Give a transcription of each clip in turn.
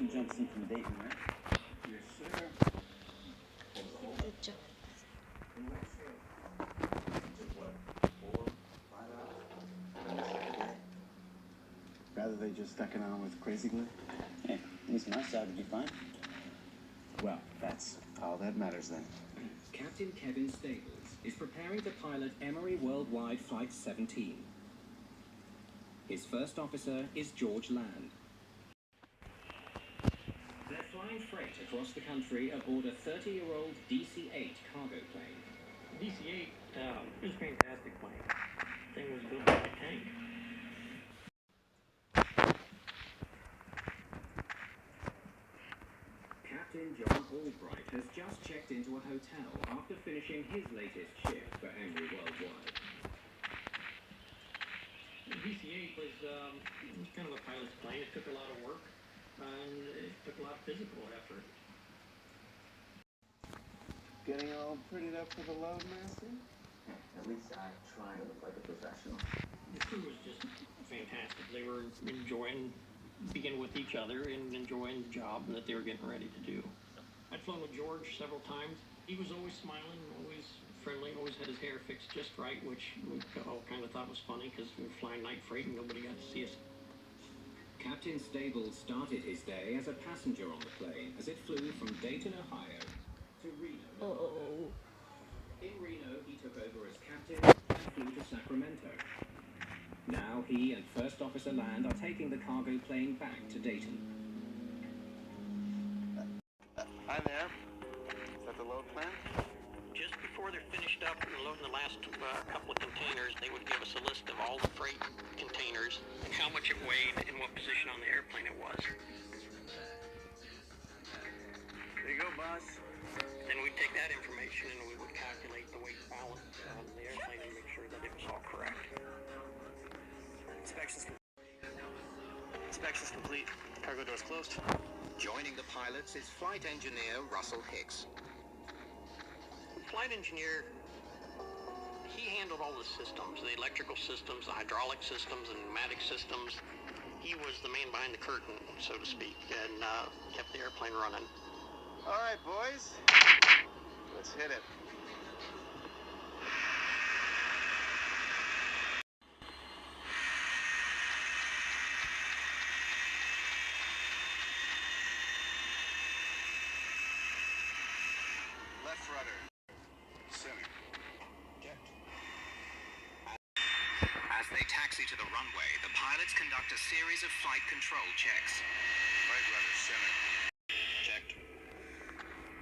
Captain jumps in from Dayton, right? Yes, sir. Good job. Rather they just stuck it on with crazy glue? Hey, at least my side would be fine. Well, that's all that matters then. Captain Kevin Stables is preparing to pilot Emery Worldwide Flight 17. His first officer is George Land. They're flying freight across the country aboard a 30-year-old DC-8 cargo plane. DC-8 is a fantastic plane. Thing was built like a tank. Captain John Albright has just checked into a hotel after finishing his latest shift for Emery Worldwide. The DC-8 was kind of a pilot's plane. It took a lot of work, and it took a lot of physical effort. Getting all prettied up for the load, Master? At least I try to look like a professional. The crew was just fantastic. They were enjoying being with each other and enjoying the job that they were getting ready to do. I'd flown with George several times. He was always smiling, always friendly, always had his hair fixed just right, which we all kind of thought was funny because we were flying night freight and nobody got to see us. Captain Stables started his day as a passenger on the plane as it flew from Dayton, Ohio to Reno. Oh. In Reno, he took over as captain and flew to Sacramento. Now he and First Officer Land are taking the cargo plane back to Dayton. Hi there. Is that the load plan? Just before they're finished up and loading the last couple of containers, they would give us a list of all the freight containers and how much it weighed and what position on the airplane it was. There you go, boss. Then we'd take that information and we would calculate the weight balance on the airplane and make sure that it was all correct. Inspection's complete. Cargo doors closed. Joining the pilots is flight engineer Russell Hicks. The flight engineer, he handled all the systems, the electrical systems, the hydraulic systems, and pneumatic systems. He was the man behind the curtain, so to speak, and kept the airplane running. All right, boys. Let's hit it. Left rudder. Center. As they taxi to the runway, the pilots conduct a series of flight control checks. Right rudder. Center. Checked.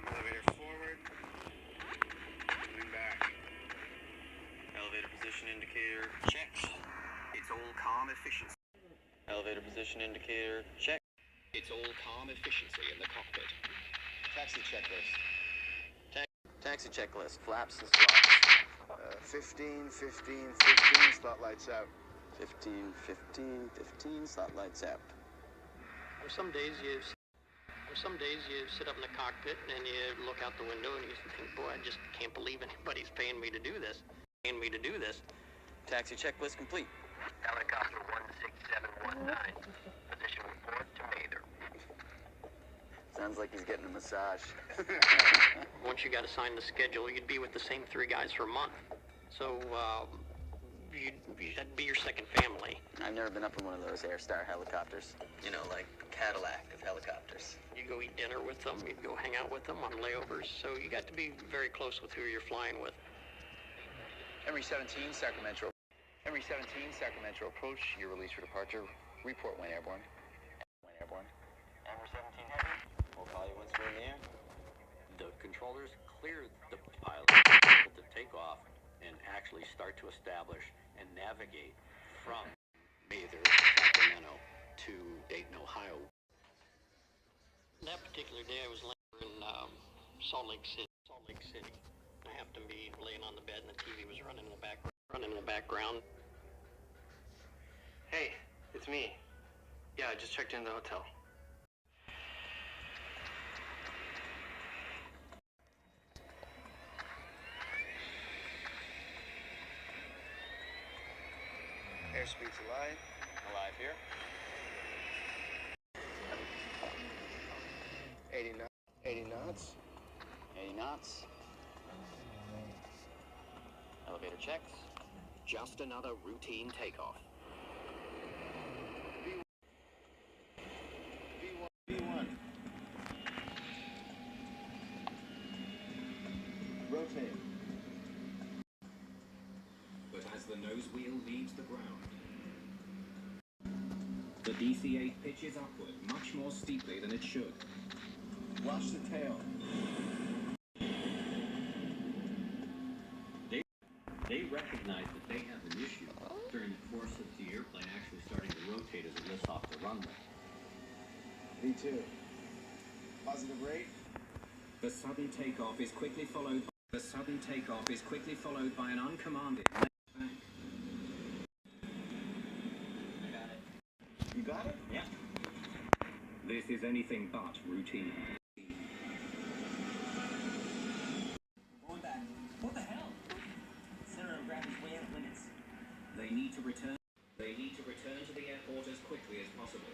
Elevator forward. Moving back. Elevator position indicator. Checked. It's all calm efficiency. Elevator position indicator. Check. It's all calm efficiency in the cockpit. Taxi checklist. Taxi checklist. Flaps and slots. 15, 15, 15. Spotlights out. 15, 15, 15. Slot lights out. Some days you sit up in the cockpit and you look out the window and you think, boy, I just can't believe anybody's paying me to do this. Taxi checklist complete. Helicopter 16719. Position report to Mather. Sounds like he's getting a massage. Once you got assigned the schedule, you'd be with the same three guys for a month. So that'd be your second family. I've never been up in one of those Airstar helicopters. You know, like Cadillac of helicopters. You'd go eat dinner with them, you'd go hang out with them on layovers. So you got to be very close with who you're flying with. Emery 17, Sacramento. Emery 17, Sacramento approach. Your release for departure. Report when airborne. Emery 17 heavy. We'll call you once we're in the air. The controllers cleared the pilot to take off and actually start to establish and navigate from Mather, Sacramento to Dayton, Ohio. That particular day, I was laying in Salt Lake City. I happened to be laying on the bed, and the TV was running in the background. Hey, it's me. Yeah, I just checked into the hotel. Airspeed's alive. Alive here. 80 knots. 80 knots. 80 knots. Elevator checks. Just another routine takeoff. V1. Rotate. But as the nose wheel leaves the ground, the DC-8 pitches upward much more steeply than it should. Watch the tail. They recognize that they have an issue during the course of the airplane actually starting to rotate as it lifts off the runway. V2. Positive rate. The sudden takeoff is quickly followed by an uncommanded left bank. I got it. You got it? Yeah. This is anything but routine. Going back. What the hell? Center of gravity's way out of limits. They need to return to the airport as quickly as possible.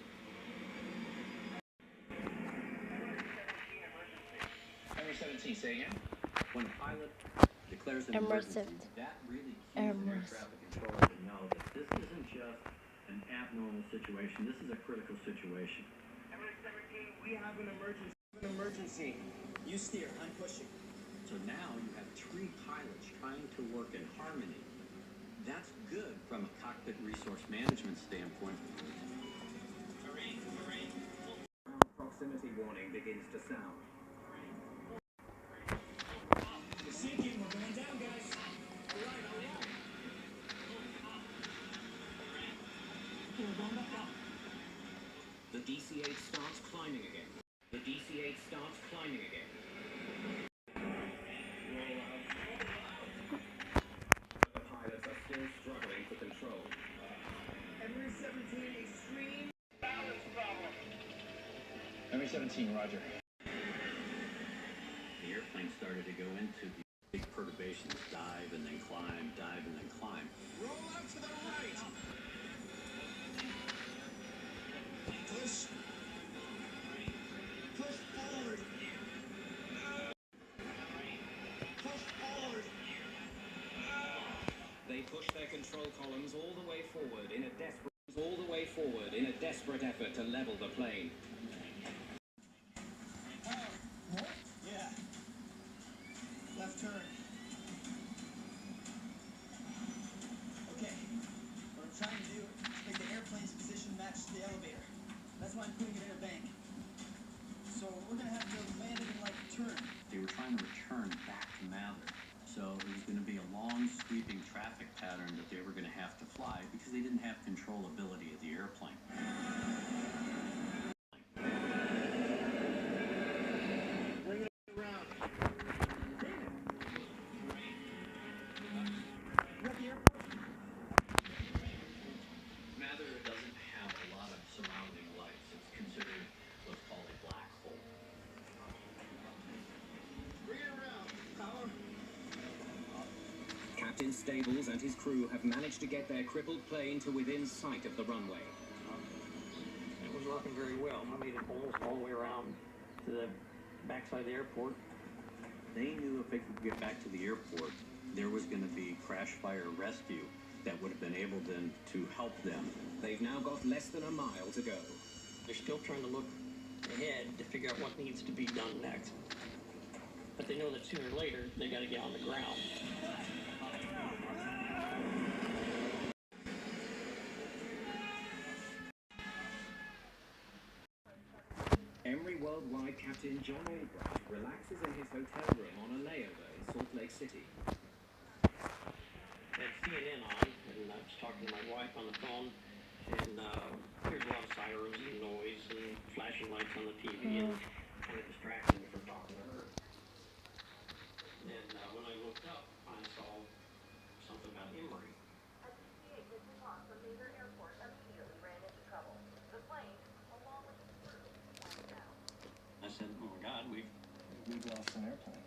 Emery 17, say again? When a pilot declares an Immersive. emergency, that really cues an air Immersive. traffic controller to know that this isn't just an abnormal situation. This is a critical situation. Emery 17, we have an emergency. Emergency. You steer, I'm pushing. So now you have 3 pilots trying to work in harmony. That's good from a cockpit resource management standpoint. Proximity warning begins to sound. We're sinking, we're going down, guys. The DC-8 starts climbing again. The pilots are still struggling for control. Emery 17, extreme balance problem. Emery 17, roger. The airplane started to go into the big perturbations, dive and then climb, dive and then climb. Roll out to the right. Push. Push forward. Push forward. They push their control columns all the way forward in a desperate effort to level the plane. Yeah. Left turn. Okay. What I'm trying to do is make the airplane's position match the elevator. That's why I'm putting it in a bank. So we're gonna have to land it in like a turn. They were trying to return back to Mather. So it was going to be a long sweeping traffic pattern that they were going to have to fly because they didn't have controllability of the airplane. Bring it around. Mather doesn't have a lot of surrounding lights. It's considered what's called a black hole. Bring it around. Power. Captain Stables and his crew have managed to get their crippled plane to within sight of the runway. It was working very well. I made it almost all the way around to the backside of the airport. They knew if they could get back to the airport, there was going to be crash fire rescue that would have been able then to help them. They've now got less than a mile to go. They're still trying to look ahead to figure out what needs to be done next. But they know that sooner or later, they got to get on the ground. Emery Worldwide Captain John Albright relaxes in his hotel room on a layover in Salt Lake City. I had CNN on, and I was talking to my wife on the phone, and there's a lot of sirens and noise and flashing lights on the TV, and kind of distracting me from talking to her. And when I looked up, I saw something about Emery. I said, oh my God, we've lost an airplane.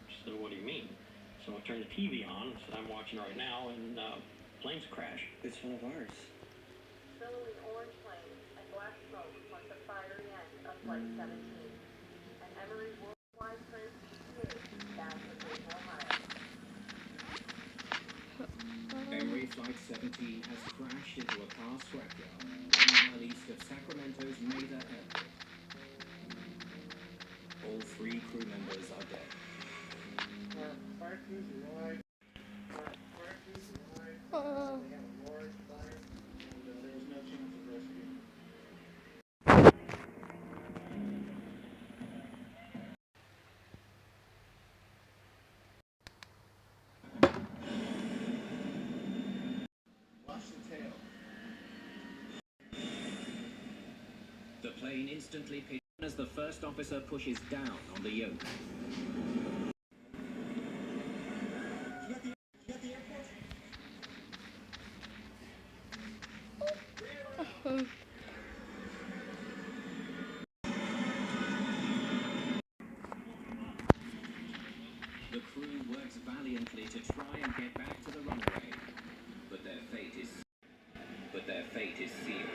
She said, what do you mean? So I turned the TV on, and said, I'm watching right now, and planes crash. It's one of ours. Billowing orange flames and black black smoke marked the fiery end of Flight 17, an Emery worldwide praised PK bound for Dayton, Ohio. Emery Flight 17 has crashed into a car scrapyard 1 mile east of Sacramento's Maida Airport. All 3 crew members are dead. Watch the tail. The plane instantly pitches as the first officer pushes down on the yoke. You got the airport? The crew works valiantly to try and get back to the runway, but their fate is sealed.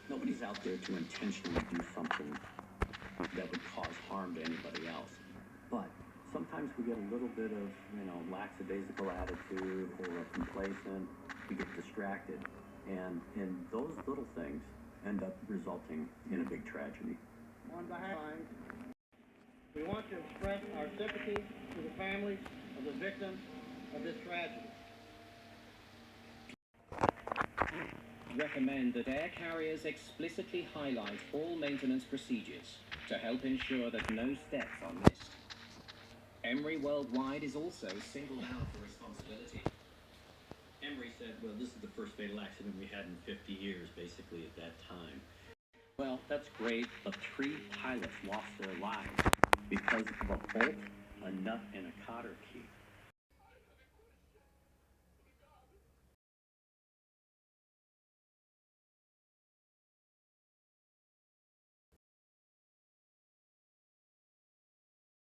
Nobody's out there to intentionally do something that would cause harm to anybody else. But sometimes we get a little bit of, lackadaisical attitude or complacent. We get distracted. And those little things end up resulting in a big tragedy. On behalf of we want to express our sympathy to the families of the victims of this tragedy. Recommend that air carriers explicitly highlight all maintenance procedures to help ensure that no steps are missed. Emery Worldwide is also singled out for responsibility. Emery said, well, this is the first fatal accident we had in 50 years, basically, at that time. Well, that's great, but 3 pilots lost their lives because of a bolt, a nut, and a cotter key.